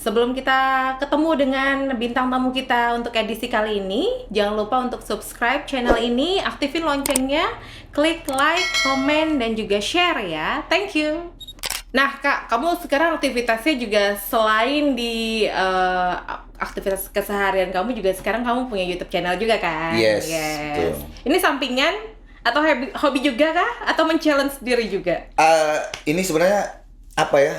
Sebelum kita ketemu dengan bintang tamu kita untuk edisi kali ini, jangan lupa untuk subscribe channel ini, aktifin loncengnya, klik like, komen, dan juga share ya. Thank you. Nah Kak, kamu sekarang aktivitasnya juga selain di aktivitas keseharian kamu juga sekarang kamu punya YouTube channel juga kan? Yes, betul. Ini sampingan atau hobi juga kah? Atau men-challenge diri juga? Ini sebenarnya apa ya?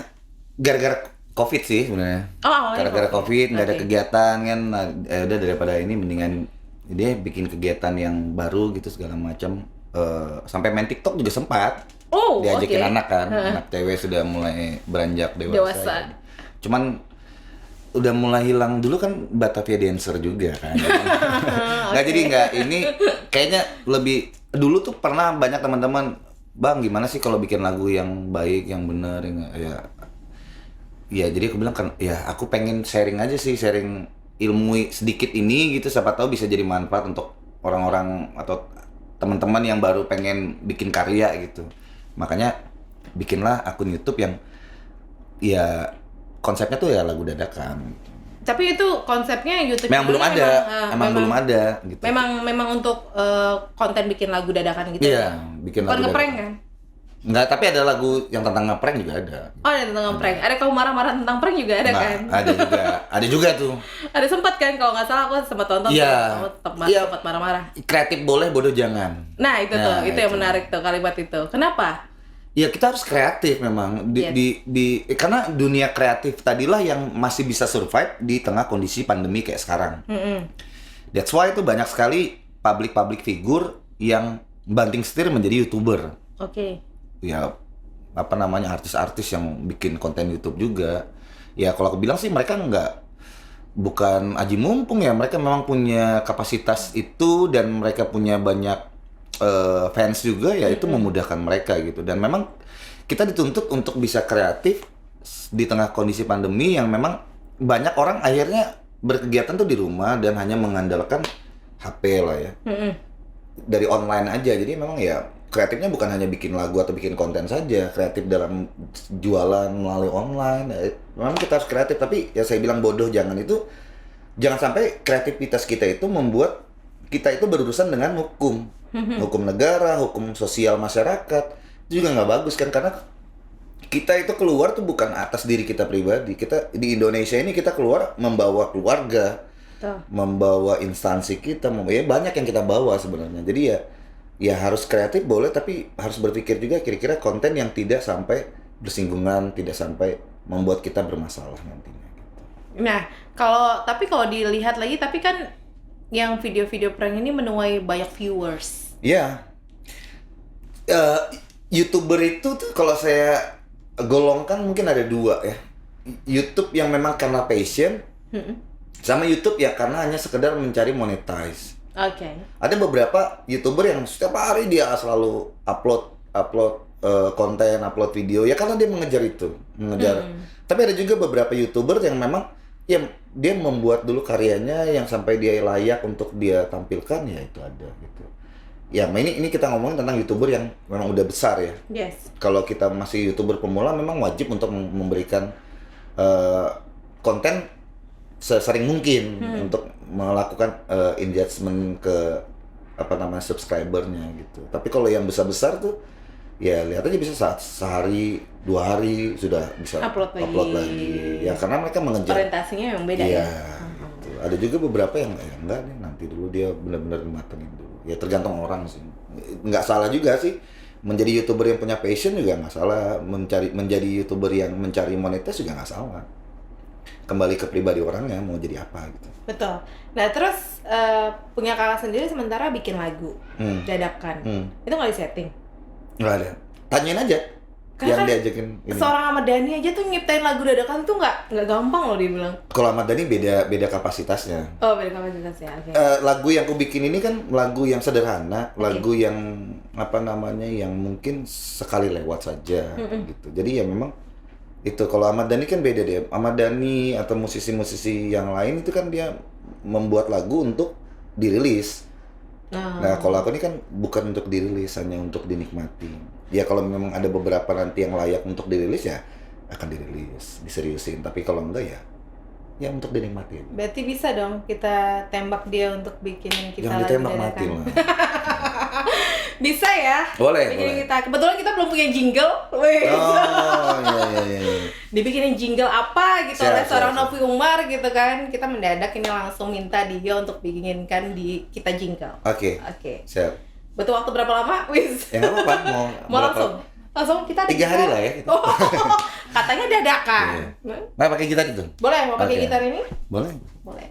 Gara-gara COVID sih sebenarnya. Oh, Gara-gara COVID nggak ada Oke. kegiatan kan, udah daripada ini mendingan dia bikin kegiatan yang baru gitu segala macam. Sampai main TikTok juga sempat. Oh, Diajakin oke. anak kan, anak cewek sudah mulai beranjak dewasa. Dewasa. Ya. Cuman udah mulai hilang dulu kan Batavia Dancer juga kan. Nggak jadi nggak ini kayaknya lebih dulu tuh pernah banyak teman-teman, Bang gimana sih kalau bikin lagu yang baik, yang benar, yang ya jadi aku bilang kan ya aku pengen sharing aja sih, sharing ilmu sedikit ini gitu, siapa tahu bisa jadi manfaat untuk orang-orang atau teman-teman yang baru pengen bikin karya gitu. Makanya bikinlah akun YouTube yang ya konsepnya tuh ya lagu dadakan. Tapi itu konsepnya YouTube Memang belum channel ada, memang belum ada gitu. memang untuk konten bikin lagu dadakan gitu. Iya, bikin Bukan lagu ngeprank dadakan. kan? Enggak, tapi ada lagu yang tentang ngeprank juga ada. Oh, ada tentang ngeprank. Ada kamu marah-marah tentang prank juga ada Nah, kan? ada juga tuh. Ada sempat kan kalau nggak salah aku sempat tonton tuh, Iya. kamu Iya. sempat marah-marah. Kreatif boleh, bodoh jangan. Nah, itu tuh, Nah, itu yang itu. menarik tuh kalimat itu. Kenapa? Ya kita harus kreatif memang Yes. karena dunia kreatif tadilah yang masih bisa survive di tengah kondisi pandemi kayak sekarang. That's why itu banyak sekali public figure yang banting setir menjadi YouTuber. Oke. Ya apa namanya, artis-artis yang bikin konten YouTube juga. Ya kalau aku bilang sih mereka bukan aji mumpung ya, mereka memang punya kapasitas itu dan mereka punya banyak fans juga, ya itu memudahkan mereka gitu. Dan memang kita dituntut untuk bisa kreatif di tengah kondisi pandemi yang memang banyak orang akhirnya berkegiatan tuh di rumah dan hanya mengandalkan HP lah ya. Dari online aja. Jadi memang ya kreatifnya bukan hanya bikin lagu atau bikin konten saja, kreatif dalam jualan melalui online. Memang kita harus kreatif, tapi ya saya bilang bodoh jangan sampai kreativitas kita itu membuat kita itu berurusan dengan hukum negara, hukum sosial masyarakat. Itu juga nggak bagus kan, karena kita itu keluar tuh bukan atas diri kita pribadi. Kita di Indonesia ini kita keluar membawa keluarga, Tuh. membawa instansi kita, ya banyak yang kita bawa sebenarnya. Jadi ya harus kreatif boleh, tapi harus berpikir juga kira-kira konten yang tidak sampai bersinggungan, tidak sampai membuat kita bermasalah nantinya. Nah, tapi kalau dilihat lagi, tapi kan yang video-video prank ini menuai banyak viewers. Ya, YouTuber itu tuh kalau saya golongkan mungkin ada dua ya. YouTube yang memang karena passion, sama YouTube ya karena hanya sekedar mencari monetize. Oke. Ada beberapa YouTuber yang setiap hari dia selalu upload konten, upload video ya karena dia mengejar itu, Tapi ada juga beberapa YouTuber yang memang ya dia membuat dulu karyanya yang sampai dia layak untuk dia tampilkan, ya itu ada gitu. Ya ini kita ngomongin tentang YouTuber yang memang udah besar ya. Yes. Kalau kita masih YouTuber pemula memang wajib untuk memberikan konten sesering mungkin untuk melakukan engagement ke subscribernya gitu. Tapi kalau yang besar-besar tuh ya lihat aja bisa sehari 2 hari sudah bisa Upload lagi. Ya karena mereka mengejar. Orientasinya memang beda Iya, ya. gitu. Ada juga beberapa yang enggak nih, nanti dulu dia benar-benar matengin dulu. Ya tergantung orang sih. Nggak salah juga sih menjadi YouTuber yang punya passion, juga nggak salah. Menjadi YouTuber yang mencari monetis juga nggak salah. Kembali ke pribadi orangnya mau jadi apa gitu. Betul. Nah, terus punya kakak sendiri sementara bikin lagu dadakan. Itu nggak disetting? Nggak ada. Tanyain aja Karena yang kan diajakin ini. seorang Ahmad Dhani aja tuh nyiptain lagu dadakan tuh nggak gampang loh dia bilang. Kalau Ahmad Dhani beda kapasitasnya. Oh, beda kapasitasnya. Oke. Lagu yang aku bikin ini kan lagu yang sederhana, lagu yang yang mungkin sekali lewat saja gitu. Jadi ya memang itu kalau Ahmad Dhani kan beda deh. Ahmad Dhani atau musisi-musisi yang lain itu kan dia membuat lagu untuk dirilis. Nah, kalau aku ini kan bukan untuk dirilis, hanya untuk dinikmati. Ya kalau memang ada beberapa nanti yang layak untuk dirilis ya akan dirilis, diseriusin. Tapi kalau enggak ya ya untuk dinikmatin. Berarti bisa dong kita tembak dia untuk bikinin kita Jangan lagi ditembak mati dadakan. lah. Bisa ya? Boleh, Bikinin boleh. kita. Kebetulan kita belum punya jingle. Wih. Oh, iya. Dibikinin jingle apa gitu Siap, oleh seorang siap. Novi Umar gitu kan. Kita mendadak ini langsung minta dia untuk bikinkan di kita jingle. Oke. Oke. Siap. Butuh waktu berapa lama? Wis. Ya nggak apa-apa, mau Mau berapa? langsung? Langsung kita ada 3 hari gitar. lah ya. Gitu. Oh, katanya dadakan. Iya. Nah, pakai gitar itu? Boleh mau pakai Oke. gitar ini? Boleh. Boleh.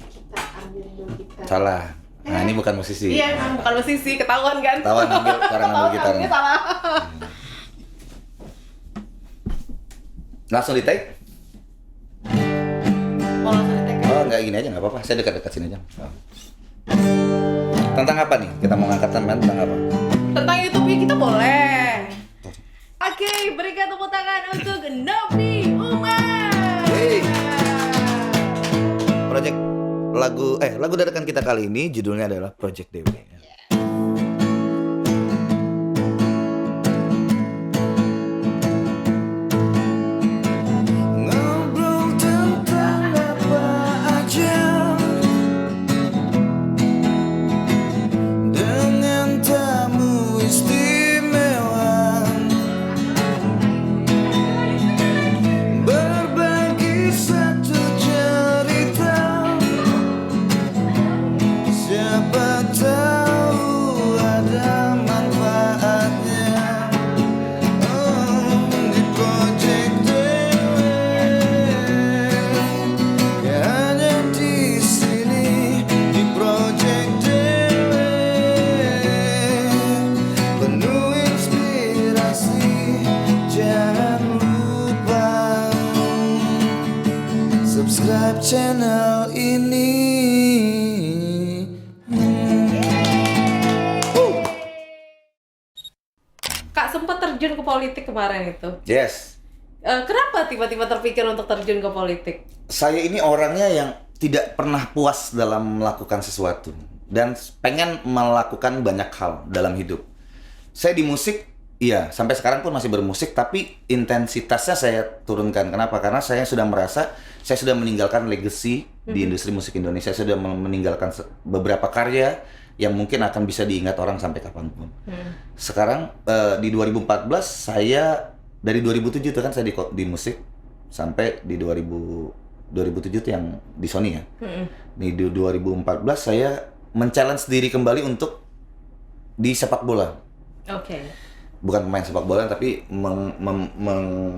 Kita ambil dulu gitar. Salah. Nah, ini bukan musisi. Iya, emang bukan musisi, ketahuan kan? Ketahuan ambil, cara ngambil Ketahuan gitarnya. ambil, salah. Langsung di take? Mau langsung di-tag ya? Oh, nggak gini aja, nggak apa-apa. Saya dekat-dekat sini aja. Oh. Tentang apa nih? Kita mau ngangkat tentang apa? Tentang YouTube ya kita boleh. Oke, berikan tepuk tangan untuk Novi Umar. Hey. Project lagu dadakan kita kali ini judulnya adalah Project Dewi. Ngobrol tentang apa aja dengan tamu istimewa, berbagi satu cerita, siapa tahu ada manfaatnya. Oh, di Project Dewi, ya hanya di sini di Project Dewi, penuh inspirasi. Jangan lupa subscribe channel ini. Kak sempat terjun ke politik kemarin itu. Yes. Kenapa tiba-tiba terpikir untuk terjun ke politik? Saya ini orangnya yang tidak pernah puas dalam melakukan sesuatu dan pengen melakukan banyak hal dalam hidup. Saya di musik, iya, sampai sekarang pun masih bermusik, tapi intensitasnya saya turunkan. Kenapa? Karena saya sudah merasa saya sudah meninggalkan legacy di industri musik Indonesia. Saya sudah meninggalkan beberapa karya yang mungkin akan bisa diingat orang sampai kapanpun. Sekarang di 2014 saya dari 2007 itu kan saya di musik sampai di 2007 itu yang di Sony ya. Di 2014 saya men-challenge diri kembali untuk di sepak bola. Oke. Bukan pemain sepak bola tapi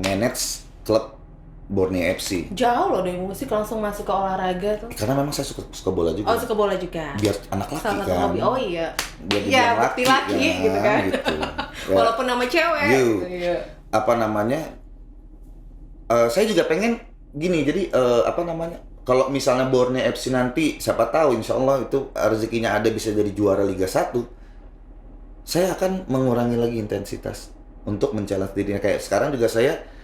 manage klub Borneo FC. Jauh loh dari musik langsung masuk ke olahraga tuh. Karena memang saya suka bola juga. Oh, suka bola juga. Biar anak laki Salah satu kan. hobi. Oh iya. Biar Iya, dibilang bukti laki gitu kan. Gitu. Ya. Walaupun nama cewek. You. Iya. Apa namanya? Saya juga pengen gini. Jadi apa namanya? Kalau misalnya Borneo FC nanti, siapa tahu Insya Allah itu rezekinya ada bisa jadi juara Liga 1. Saya akan mengurangi lagi intensitas untuk men-challenge dirinya. Kayak sekarang juga saya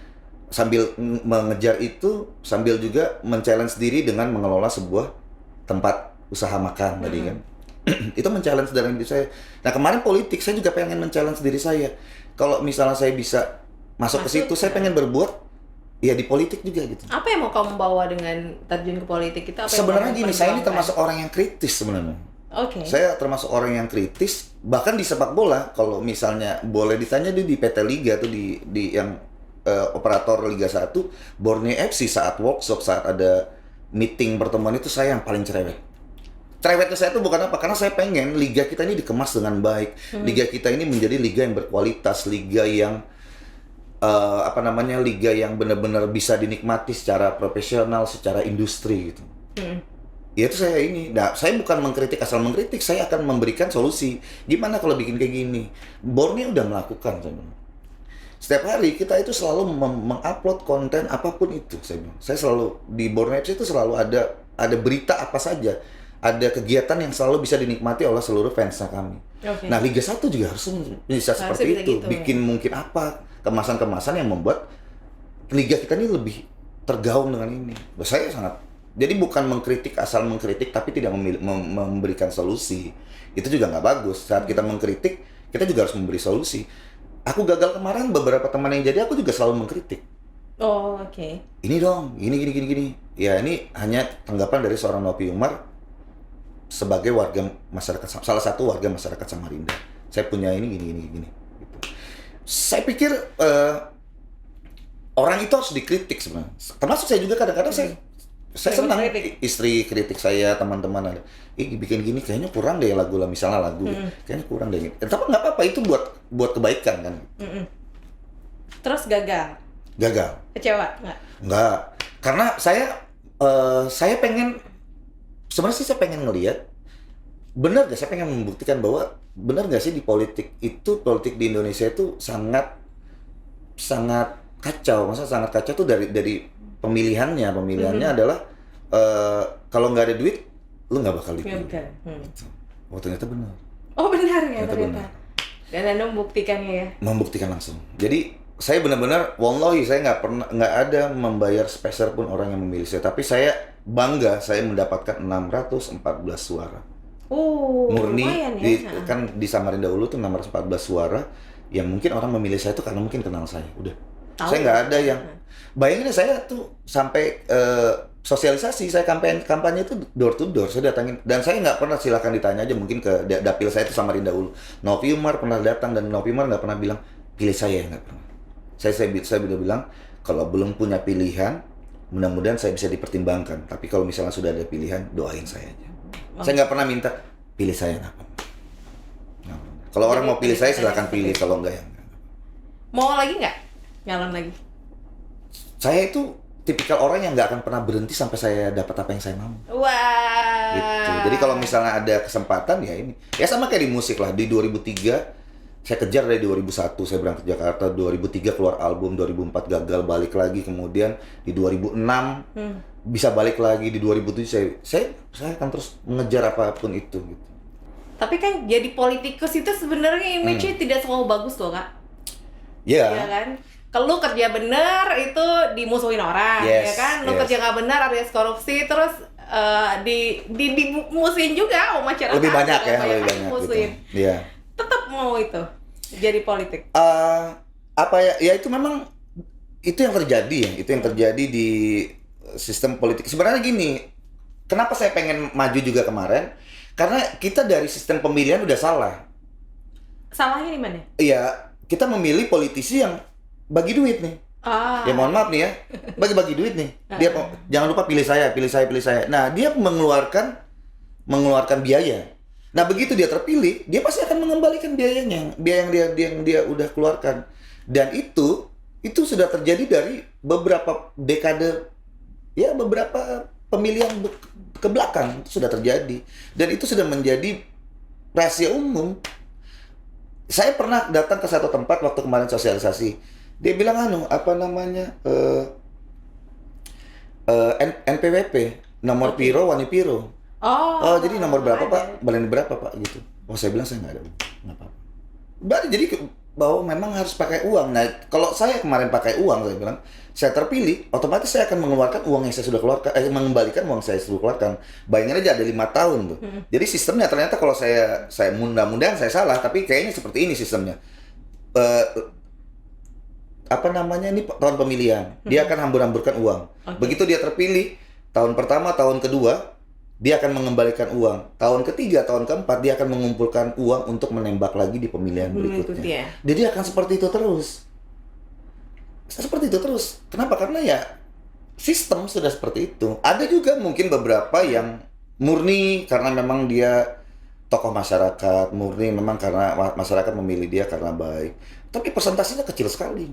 sambil mengejar itu, sambil juga men-challenge diri dengan mengelola sebuah tempat usaha makan tadi kan. Itu men-challenge dalam diri saya. Nah kemarin politik, saya juga pengen men-challenge diri saya. Kalau misalnya saya bisa masuk ke situ, saya pengen berbuat ya di politik juga gitu. Apa yang mau kamu bawa dengan terjun ke politik itu? Apa yang Sebenarnya mau gini, kamu saya ini perjuangkan? termasuk orang yang kritis sebenarnya. Oke. Saya termasuk orang yang kritis, bahkan di sepak bola. Kalau misalnya boleh ditanya di PT Liga tuh di yang operator Liga 1, Borneo FC saat workshop, saat ada meeting pertemuan itu saya yang paling cerewet. Cerewetnya saya itu bukan apa, karena saya pengen liga kita ini dikemas dengan baik. Liga kita ini menjadi liga yang berkualitas, liga yang liga yang benar-benar bisa dinikmati secara profesional, secara industri gitu. Ya itu saya ini. Nah, saya bukan mengkritik asal mengkritik, saya akan memberikan solusi. Gimana kalau bikin kayak gini? Borneo udah melakukan sebenarnya. Setiap hari kita itu selalu mengupload konten apapun itu, saya bilang. Saya selalu di Borneo FC itu selalu ada berita apa saja. Ada kegiatan yang selalu bisa dinikmati oleh seluruh fansnya kami. Oke. Nah, Liga 1 juga harus bisa seperti bisa itu. gitu, Bikin mungkin apa kemasan-kemasan yang membuat liga kita ini lebih tergaung dengan ini. Saya sangat jadi bukan mengkritik asal mengkritik tapi tidak memberikan solusi. Itu juga nggak bagus. Saat kita mengkritik, kita juga harus memberi solusi. Aku gagal kemarin, beberapa teman yang jadi aku juga selalu mengkritik. Oh, oke. Ini dong, gini. Ya ini hanya tanggapan dari seorang Novi Umar sebagai warga masyarakat, salah satu warga masyarakat Samarinda. Saya punya ini gini. Gitu. Saya pikir orang itu harus dikritik sebenarnya. Termasuk saya juga kadang-kadang saya senang istri kritik saya, teman-teman ada, bikin gini kayaknya kurang deh lagu lah, misalnya lagu, kayaknya kurang deh. Tapi nggak apa-apa, itu buat kebaikan kan. Terus gagal? Kecewa nggak? Nggak, karena saya pengen, sebenarnya sih saya pengen ngelihat, benar gak, saya pengen membuktikan bahwa benar gak sih di politik di Indonesia itu sangat kacau. Masa sangat kacau tuh dari pemilihannya adalah kalau nggak ada duit lu nggak bakal dipilih. Gitu. Oh ternyata benar. Oh benar ya ternyata. Benar. Dan Anda membuktikannya ya? Membuktikan langsung. Jadi saya benar-benar, wallahi saya nggak ada membayar sepeser pun orang yang memilih saya. Tapi saya bangga saya mendapatkan 614 suara. Murni ya? Kan di Samarinda Ulu tuh 614 suara yang mungkin orang memilih saya itu karena mungkin kenal saya. Udah. Saya nggak ada yang bayangin, saya tuh sampai sosialisasi, saya kampanye itu door to door, saya datangin, dan saya nggak pernah, silakan ditanya aja mungkin ke dapil saya itu Samarinda Ulu. Novi Umar pernah datang dan Novi Umar nggak pernah bilang pilih saya, nggak pernah. Saya bilang kalau belum punya pilihan, mudah-mudahan saya bisa dipertimbangkan. Tapi kalau misalnya sudah ada pilihan, doain saya aja. Saya nggak pernah minta pilih saya nggak apa-apa. Kalau orang mau pilih saya silakan pilih, kalau enggak ya enggak. Mau lagi nggak? Nyalon lagi? Saya itu tipikal orang yang nggak akan pernah berhenti sampai saya dapat apa yang saya mau. Wah. Gitu. Jadi kalau misalnya ada kesempatan ya ini. Ya sama kayak di musik lah. Di 2003 saya kejar, dari 2001 saya berangkat ke Jakarta, 2003 keluar album, 2004 gagal, balik lagi, kemudian di 2006 bisa balik lagi, di 2007 saya akan terus mengejar apapun itu gitu. Tapi kan jadi politikus itu sebenarnya image-nya tidak selalu bagus loh, Kak. Iya. Iya kan? Kalau kerja benar itu dimusuhin orang, ya kan? Lo kerja nggak benar alias korupsi, terus dimusuhin juga sama masyarakat. Lebih banyak ya, lebih banyak musuhin. Gitu. Iya. Tetap mau itu jadi politik. Apa ya? Ya itu memang itu yang terjadi ya. Itu yang terjadi di sistem politik. Sebenarnya gini, kenapa saya pengen maju juga kemarin? Karena kita dari sistem pemilihan udah salah. Salahnya di mana? Iya, kita memilih politisi yang bagi duit nih. Ya mohon maaf nih ya, bagi duit nih. Dia jangan lupa pilih saya. Nah, dia mengeluarkan biaya. Nah, begitu dia terpilih, dia pasti akan mengembalikan biayanya, biaya yang dia udah keluarkan. Dan itu sudah terjadi dari beberapa dekade, ya beberapa pemilihan ke belakang itu sudah terjadi. Dan itu sudah menjadi rahasia umum. Saya pernah datang ke satu tempat waktu kemarin sosialisasi. Dia bilang NPWP, nomor piro, wani piro. Jadi nomor berapa Pak? Baleni berapa Pak? Gitu. Saya bilang saya nggak ada. Nggak apa-apa. Berarti jadi bahwa memang harus pakai uang. Nah, kalau saya kemarin pakai uang, saya bilang, saya terpilih, otomatis saya akan mengeluarkan uang yang saya sudah keluarkan, mengembalikan uang saya sudah keluarkan. Bayangin aja ada 5 tahun tuh. Jadi sistemnya ternyata kalau saya mudah-mudahan saya salah, tapi kayaknya seperti ini sistemnya. Ini tahun pemilihan, dia akan hambur-hamburkan uang. Begitu dia terpilih, tahun pertama, tahun kedua, dia akan mengembalikan uang. Tahun ketiga, tahun keempat, dia akan mengumpulkan uang untuk menembak lagi di pemilihan berikutnya. Jadi akan seperti itu terus. Kenapa? Karena ya sistem sudah seperti itu. Ada juga mungkin beberapa yang murni karena memang dia tokoh masyarakat, murni memang karena masyarakat memilih dia karena baik. Tapi persentasenya kecil sekali.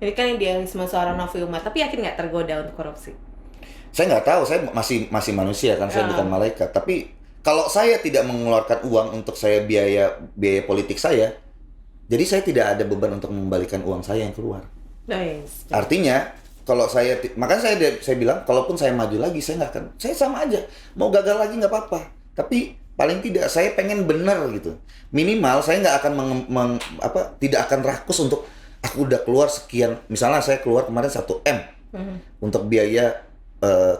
Ini kan idealisme seorang Novi Umar, tapi yakin nggak tergoda untuk korupsi? Saya nggak tahu, saya masih manusia kan, saya bukan malaikat. Tapi kalau saya tidak mengeluarkan uang untuk saya biaya politik saya, jadi saya tidak ada beban untuk mengembalikan uang saya yang keluar. Nice. Artinya kalau makanya saya bilang, kalaupun saya maju lagi, saya nggak akan, saya sama aja, mau gagal lagi nggak apa-apa. Tapi paling tidak saya pengen benar gitu. Minimal saya nggak akan tidak akan rakus untuk aku udah keluar sekian. Misalnya saya keluar kemarin 1 M untuk biaya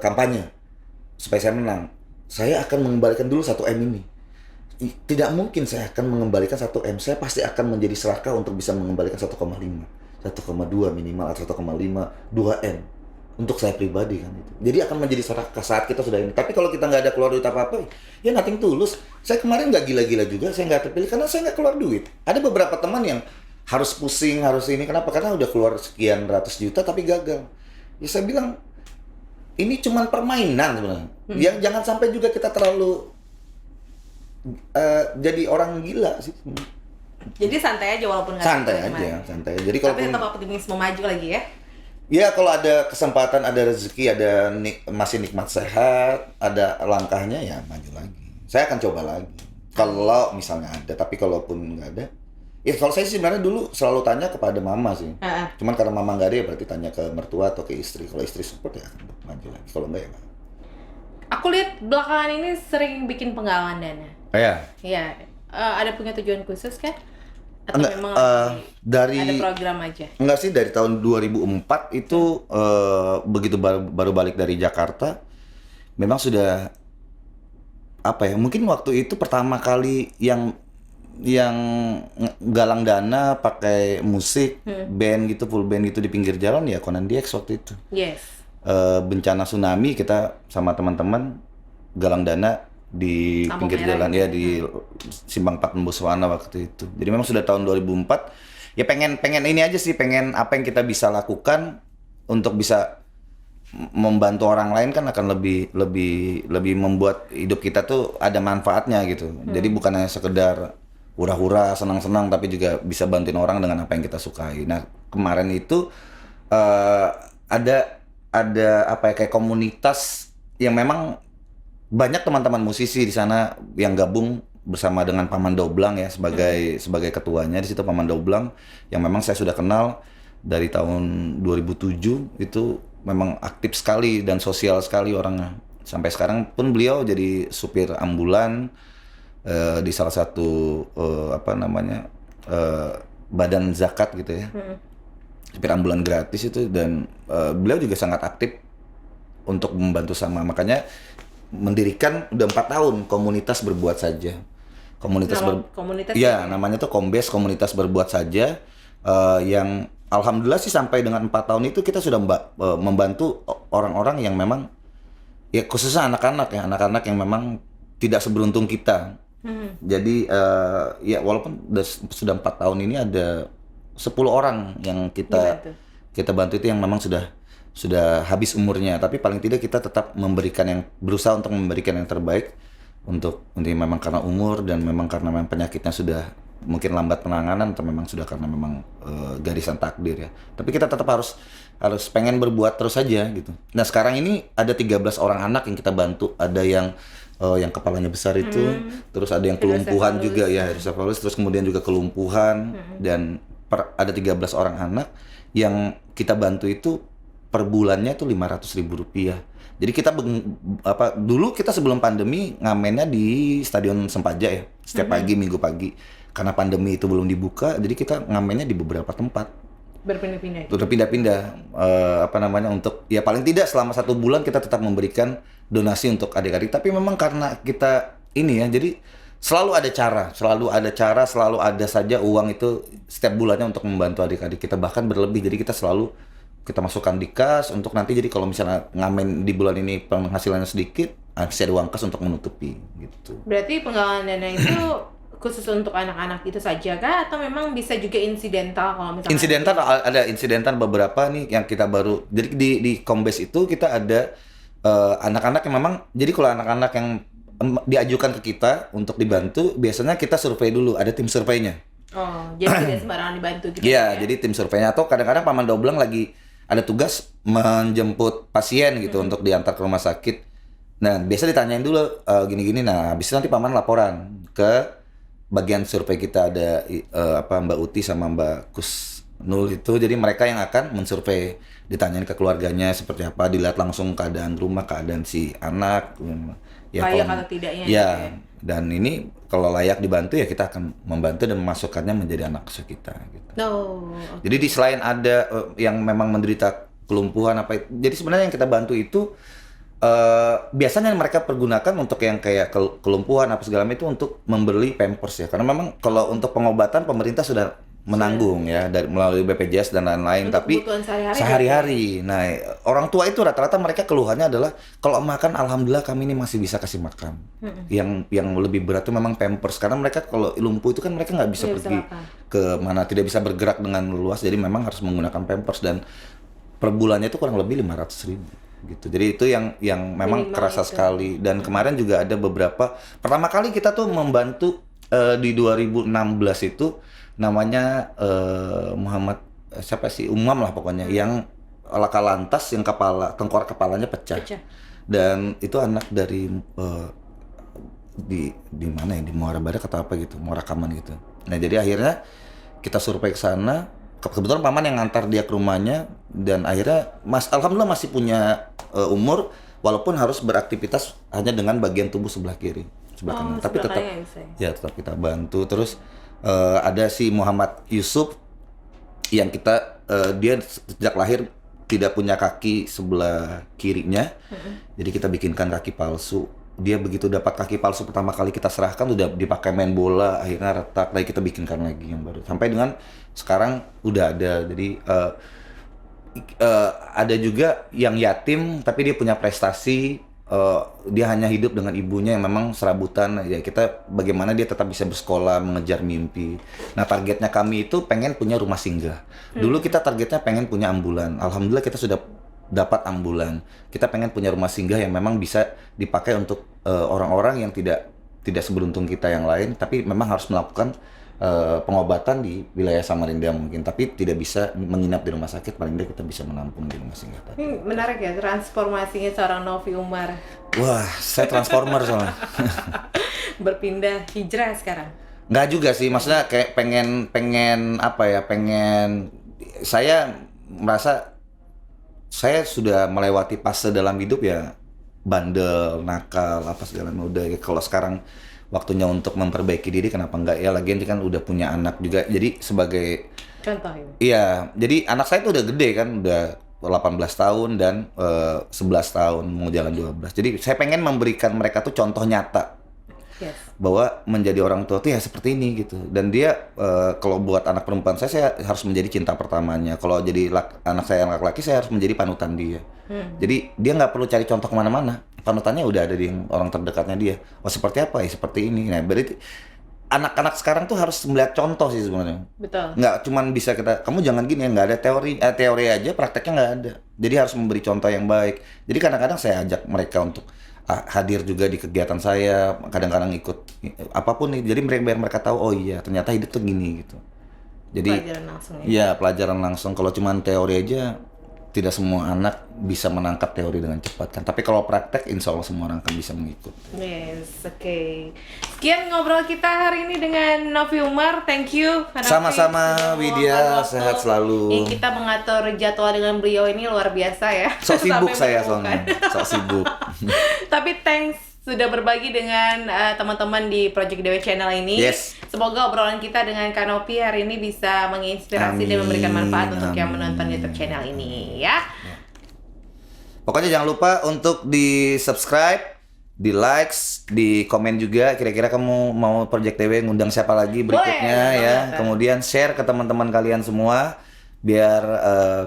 kampanye supaya saya menang. Saya akan mengembalikan dulu 1 M ini. Tidak mungkin saya akan mengembalikan 1 M. Saya pasti akan menjadi serakah untuk bisa mengembalikan 1,5. 1,2 minimal atau 1,5, 2 M untuk saya pribadi kan itu. Jadi akan menjadi serakah saat kita sudah ini. Tapi kalau kita nggak ada keluar duit apa-apa, ya nothing tulus. Saya kemarin nggak gila-gila juga, saya nggak terpilih karena saya nggak keluar duit. Ada beberapa teman yang harus pusing, harus ini. Kenapa? Karena udah keluar sekian ratus juta tapi gagal. Ya saya bilang, ini cuma permainan sebenarnya. Yang jangan sampai juga kita terlalu jadi orang gila sih. Jadi santai aja walaupun nggak Santai terpilih aja, kemarin. santai. Jadi kalau Tapi tetap optimisme maju lagi ya. ya kalau ada kesempatan, ada rezeki, ada masih nikmat sehat, ada langkahnya ya maju lagi. Saya akan coba lagi. Kalau misalnya ada, tapi kalaupun nggak ada, ya kalau saya sih sebenarnya dulu selalu tanya kepada mama sih. Cuman karena mama nggak ada ya berarti tanya ke mertua atau ke istri. Kalau istri support ya akan maju lagi. Kalau nggak ya nggak. Aku lihat belakangan ini sering bikin penggalangan dana. Iya. Iya. Ada punya tujuan khusus kan? Atau Enggak, memang dari ada program aja? enggak sih, dari tahun 2004 itu begitu baru balik dari Jakarta, memang sudah apa ya? Mungkin waktu itu pertama kali yang galang dana pakai musik, band gitu, full band itu di pinggir jalan ya Conan DX waktu itu. Yes. Bencana tsunami kita sama teman-teman galang dana di Lampu pinggir merah jalan gitu. ya di Simpang 4 Tembuswana waktu itu. Jadi memang sudah tahun 2004 ya pengen ini aja sih, pengen apa yang kita bisa lakukan untuk bisa membantu orang lain kan akan lebih membuat hidup kita tuh ada manfaatnya gitu. Jadi bukan hanya sekedar hura-hura senang-senang tapi juga bisa bantuin orang dengan apa yang kita sukai. Nah, kemarin itu ada apa ya, kayak komunitas yang memang banyak teman-teman musisi di sana yang gabung bersama dengan Paman Doblang ya sebagai ketuanya. Di situ Paman Doblang yang memang saya sudah kenal dari tahun 2007, itu memang aktif sekali dan sosial sekali orangnya. Sampai sekarang pun beliau jadi supir ambulan di salah satu badan zakat gitu ya. Supir ambulan gratis itu, dan beliau juga sangat aktif untuk membantu sama, makanya mendirikan udah 4 tahun komunitas berbuat saja. Komunitas ya? Namanya tuh Kombes, komunitas berbuat saja, yang alhamdulillah sih sampai dengan 4 tahun itu kita sudah membantu orang-orang yang memang ya khususnya anak-anak yang memang tidak seberuntung kita. Jadi ya walaupun sudah 4 tahun ini ada 10 orang yang kita bantu itu yang memang sudah habis umurnya, tapi paling tidak kita tetap berusaha untuk memberikan yang terbaik untuk memang karena umur dan memang karena memang penyakitnya sudah mungkin lambat penanganan atau memang sudah karena memang garisan takdir ya. Tapi kita tetap harus pengen berbuat terus saja gitu. Nah, sekarang ini ada 13 orang anak yang kita bantu, ada yang kepalanya besar itu, terus ada yang kelumpuhan juga ya, hidrosefalus, terus kemudian juga kelumpuhan, dan ada 13 orang anak yang kita bantu itu per bulannya itu Rp500.000. Jadi kita dulu kita sebelum pandemi ngamennya di Stadion Sempaja ya, setiap pagi, Minggu pagi. Karena pandemi itu belum dibuka, jadi kita ngamennya di beberapa tempat. Berpindah-pindah. Untuk ya paling tidak selama 1 bulan kita tetap memberikan donasi untuk adik-adik. Tapi memang karena kita ini ya, jadi selalu ada cara, selalu ada saja uang itu setiap bulannya untuk membantu adik-adik kita, bahkan berlebih. Jadi kita masukkan di kas untuk nanti, jadi kalau misalnya ngamen di bulan ini penghasilannya sedikit, masih ada uang kas untuk menutupi gitu. Berarti penggalangan dana itu khusus untuk anak-anak itu saja kah, atau memang bisa juga insidental kalau misalnya? Insidental beberapa nih yang kita baru. Jadi di Kombes itu kita ada anak-anak yang memang, jadi kalau anak-anak yang diajukan ke kita untuk dibantu, biasanya kita survei dulu, ada tim surveinya. Oh, jadi tidak sembarangan dibantu gitu. Iya, jadi tim surveinya, atau kadang-kadang Paman Doblang lagi ada tugas menjemput pasien gitu untuk diantar ke rumah sakit. Nah, biasa ditanyain dulu gini-gini. Nah, habis itu nanti Paman laporan ke bagian survei kita, ada Mbak Uti sama Mbak Kusnul itu. Jadi mereka yang akan mensurvei, ditanyain ke keluarganya seperti apa, dilihat langsung keadaan rumah, keadaan si anak. Ya, layak atau tidaknya. Ya, dan ini kalau layak dibantu ya kita akan membantu dan memasukkannya menjadi anak asuh kita gitu. Okay. Jadi di selain ada yang memang menderita kelumpuhan jadi sebenarnya yang kita bantu itu biasanya mereka pergunakan untuk yang kayak kelumpuhan apa segala macam itu untuk membeli Pampers ya. Karena memang kalau untuk pengobatan pemerintah sudah menanggung ya dari melalui BPJS dan lain-lain, Untuk tapi kebutuhan sehari-hari. sehari-hari. Nah, orang tua itu rata-rata mereka keluhannya adalah kalau makan alhamdulillah kami ini masih bisa kasih makan. Yang lebih berat itu memang Pampers, karena mereka kalau lumpuh itu kan mereka nggak bisa Nggak pergi bisa makan. ke mana, tidak bisa bergerak dengan luas, jadi memang harus menggunakan Pampers dan per bulannya itu kurang lebih 500.000 gitu. Jadi itu yang memang Minimal kerasa itu. sekali. Dan kemarin juga ada beberapa, pertama kali kita tuh membantu di 2016 itu namanya Muhammad siapa sih, Umam lah pokoknya, yang laka lantas yang tengkorak kepalanya pecah. Dan itu anak dari di mana ya, di Muara Badak atau apa gitu, Muara Kaman gitu. Nah jadi akhirnya kita survei ke sana, kebetulan paman yang ngantar dia ke rumahnya, dan akhirnya alhamdulillah masih punya umur walaupun harus beraktivitas hanya dengan bagian tubuh sebelah kiri, sebelah kanan. Tapi sebelah tetap kanan ya bisa. ya tetap kita bantu. Terus ada si Muhammad Yusuf yang kita dia sejak lahir tidak punya kaki sebelah kirinya, jadi kita bikinkan kaki palsu. Dia begitu dapat kaki palsu pertama kali kita serahkan udah dipakai main bola, akhirnya retak, lagi kita bikinkan lagi yang baru. Sampai dengan sekarang udah ada. Jadi ada juga yang yatim tapi dia punya prestasi, dia hanya hidup dengan ibunya yang memang serabutan. Ya kita bagaimana dia tetap bisa bersekolah, mengejar mimpi. Nah targetnya kami itu pengen punya rumah singgah. Dulu kita targetnya pengen punya ambulan. Alhamdulillah kita sudah dapat ambulan. Kita pengen punya rumah singgah yang memang bisa dipakai untuk orang-orang yang tidak seberuntung kita yang lain, tapi memang harus melakukan pengobatan di wilayah Samarinda mungkin, tapi tidak bisa menginap di rumah sakit. Paling tidak kita bisa menampung di rumah singgah tadi. Ini menarik ya transformasinya seorang Novi Umar. Wah, saya transformer soalnya. Berpindah hijrah sekarang. Nggak juga sih, maksudnya kayak pengen apa ya, saya merasa saya sudah melewati fase dalam hidup ya, bandel, nakal, apa segala udah ya. Kalau sekarang waktunya untuk memperbaiki diri, kenapa enggak ya? Lagian dia kan udah punya anak juga, jadi sebagai Contoh ini. iya, jadi anak saya tuh udah gede kan, udah 18 tahun dan 11 tahun mau jalan 12. Jadi saya pengen memberikan mereka tuh contoh nyata. Yes. Bahwa menjadi orang tua tuh ya seperti ini gitu. Dan dia kalau buat anak perempuan saya harus menjadi cinta pertamanya. Kalau jadi anak saya yang laki-laki, saya harus menjadi panutan dia. Jadi dia nggak perlu cari contoh kemana-mana. Panutannya udah ada di orang terdekatnya dia. Oh seperti apa ya? Seperti ini. Nah berarti anak-anak sekarang tuh harus melihat contoh sih sebenarnya. Betul. Nggak cuman bisa kamu jangan gini ya, nggak ada teori aja, prakteknya nggak ada. Jadi harus memberi contoh yang baik. Jadi kadang-kadang saya ajak mereka untuk hadir juga di kegiatan saya, kadang-kadang ikut apapun nih. Jadi biar mereka tahu, oh iya ternyata hidup tuh gini gitu. Jadi Pelajaran langsung ya. iya pelajaran langsung. Kalau cuma teori aja, tidak semua anak bisa menangkap teori dengan cepat kan. Tapi kalau praktek, insya Allah semua orang akan bisa mengikut. Yes, oke. Sekian ngobrol kita hari ini dengan Novi Umar. Thank you. Kak Novi. Sama-sama, Sudah Widya, meluangkan waktu. sehat selalu. Kita mengatur jadwal dengan beliau ini luar biasa ya. Sok sibuk Sampai saya menemukan. soalnya, sok sibuk. Tapi thanks sudah berbagi dengan teman-teman di Project Dewe Channel ini. Yes. Semoga obrolan kita dengan Kak Novi hari ini bisa menginspirasi dan memberikan manfaat untuk yang menonton YouTube channel ini ya. Pokoknya jangan lupa untuk di subscribe, di likes, di komen juga. Kira-kira kamu mau Project DW ngundang siapa lagi berikutnya Boleh, ya. boleh. Kemudian share ke teman-teman kalian semua biar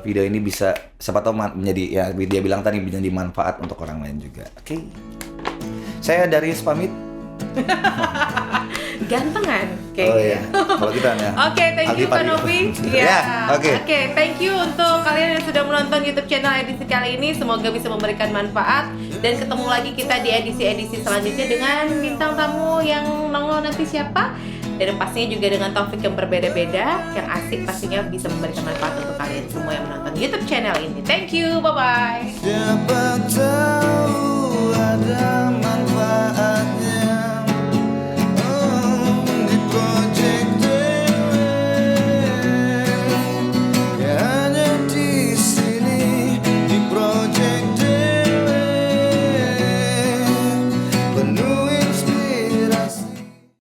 video ini bisa siapa tahu menjadi ya dia bilang tadi menjadi manfaat untuk orang lain juga. Oke. Saya Darius pamit. Gantengan Oh kayaknya. iya. Kalau kita ya. Oke, thank you Kak Novi. Ya, oke. Oke, thank you untuk kalian yang sudah menonton YouTube channel edisi kali ini. Semoga bisa memberikan manfaat dan ketemu lagi kita di edisi-edisi selanjutnya dengan bintang tamu yang nongol nanti siapa. Dan pastinya juga dengan topik yang berbeda-beda, yang asik pastinya bisa memberikan manfaat untuk kalian semua yang menonton YouTube channel ini. Thank you, bye-bye. Siapa